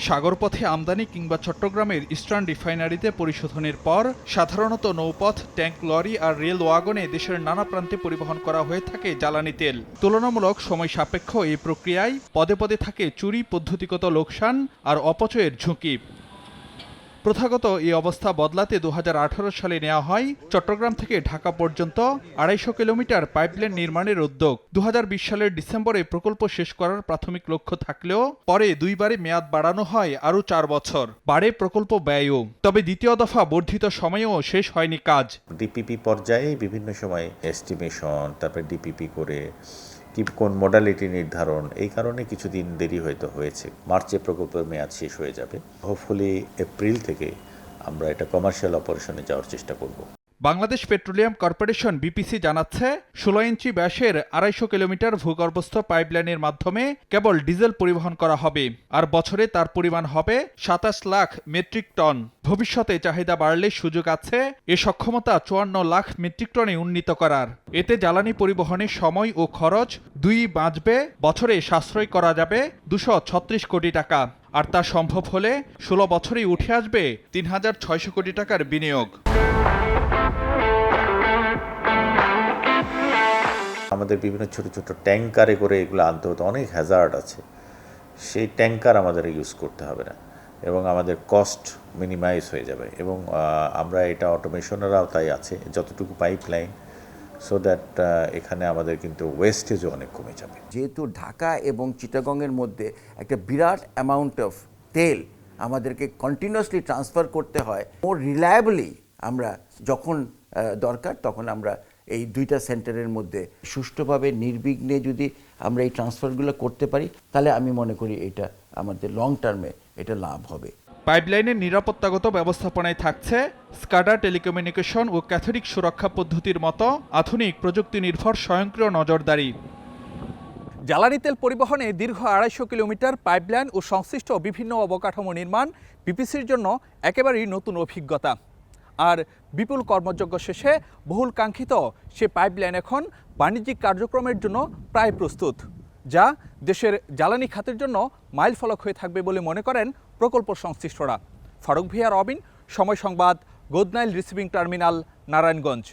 সাগরপথে আমদানি কিংবা চট্টগ্রামের ইস্টার্ন রিফাইনারিতে পরিশোধনের পর সাধারণত নৌপথ, ট্যাঙ্ক, লরি আর রেল ওয়াগনে দেশের নানা প্রান্তে পরিবহন করা হয়ে থাকে জ্বালানি তেল। তুলনামূলক সময় সাপেক্ষ এই প্রক্রিয়ায় পদে পদে থাকে চুরি, পদ্ধতিগত লোকসান আর অপচয়ের ঝুঁকি। প্রথাগত এই অবস্থা বদলাতে 2018 সালে নেওয়া হয় চট্টগ্রাম থেকে ঢাকা পর্যন্ত 250 কিলোমিটার পাইপলাইন নির্মাণের উদ্যোগ। 2020 সালের ডিসেম্বরে প্রকল্প শেষ করার প্রাথমিক লক্ষ্য থাকলেও পরে দুইবারে মেয়াদ বাড়ানো হয় আরও 4 বছর। বাড়ে প্রকল্প ব্যয়ও। তবে দ্বিতীয় দফা বর্ধিত সময়েও শেষ হয়নি কাজ। ডিপিপি পর্যায়ে বিভিন্ন সময় এস্টিমেশন, তারপরে ডিপিপি করে কোন মডালিটি নির্ধারণ, এই কারণে কিছুদিন দেরি হয়তো হয়েছে। মার্চে প্রকল্পের মেয়াদ শেষ হয়ে যাবে। হোপফুলি এপ্রিল থেকে আমরা এটা কমার্শিয়াল অপারেশনে যাওয়ার চেষ্টা করব। বাংলাদেশ পেট্রোলিয়াম কর্পোরেশন বিপিসি জানাচ্ছে 16 ইঞ্চি ব্যাসের 250 কিলোমিটার ভূগর্ভস্থ পাইপলাইনের মাধ্যমে কেবল ডিজেল পরিবহন করা হবে, আর বছরে তার পরিমাণ হবে 27 লাখ মেট্রিক টন। ভবিষ্যতে চাহিদা বাড়লে সুযোগ আছে এ সক্ষমতা 54 লাখ মেট্রিক টনে উন্নীত করার। এতে জ্বালানি পরিবহনের সময় ও খরচ দুই বাঁচবে, বছরে সাশ্রয় করা যাবে 236 কোটি টাকা। আর তা সম্ভব হলে 16 বছরেই উঠে আসবে 3600 কোটি টাকার বিনিয়োগ। আমাদের বিভিন্ন ছোট ছোট ট্যাঙ্কারে করে এগুলো আনতে হতো, অনেক হ্যাজার্ড আছে, সেই ট্যাঙ্কার আমাদের ইউজ করতে হবে না এবং আমাদের কস্ট মিনিমাইজ হয়ে যাবে। এবং আমরা এটা অটোমেশনের আওতায় আছে যতটুকু পাইপলাইন, সো দ্যাট এখানে আমাদের কিন্তু ওয়েস্টেজও অনেক কমে যাবে। যেহেতু ঢাকা এবং চিটাগংয়ের মধ্যে একটা বিরাট অ্যামাউন্ট অফ তেল আমাদেরকে কন্টিনিউয়াসলি ট্রান্সফার করতে হয়, মোর রিলায়েবলি আমরা যখন দরকার তখন আমরা এই দুইটা সেন্টারের মধ্যে সুষ্ঠুভাবে নির্বিঘ্নে যদি আমরা এই ট্রান্সফারগুলো করতে পারি, তাহলে আমি মনে করি এটা আমাদের লং টার্মে এটা লাভ হবে। পাইপলাইনের নিরাপত্তাগত ব্যবস্থাপনায় থাকছে স্কাডা টেলিকমিউনিকেশন ও ক্যাথোলিক সুরক্ষা পদ্ধতির মতো আধুনিক প্রযুক্তি নির্ভর স্বয়ংক্রিয় নজরদারি। জ্বালানি তেল পরিবহনে দীর্ঘ 250 কিলোমিটার পাইপলাইন ও সংশ্লিষ্ট বিভিন্ন অবকাঠামো নির্মাণ বিপিসির জন্য একেবারেই নতুন অভিজ্ঞতা। আর বিপুল কর্মযজ্ঞ শেষে বহুল কাঙ্ক্ষিত সে পাইপলাইন এখন বাণিজ্যিক কার্যক্রমের জন্য প্রায় প্রস্তুত, যা দেশের জ্বালানি খাতের জন্য মাইলফলক হয়ে থাকবে বলে মনে করেন প্রকল্প সংশ্লিষ্টরা। ফারুক ভিয়া, রবিন, সময় সংবাদ, গোদনাইল রিসিভিং টার্মিনাল, নারায়ণগঞ্জ।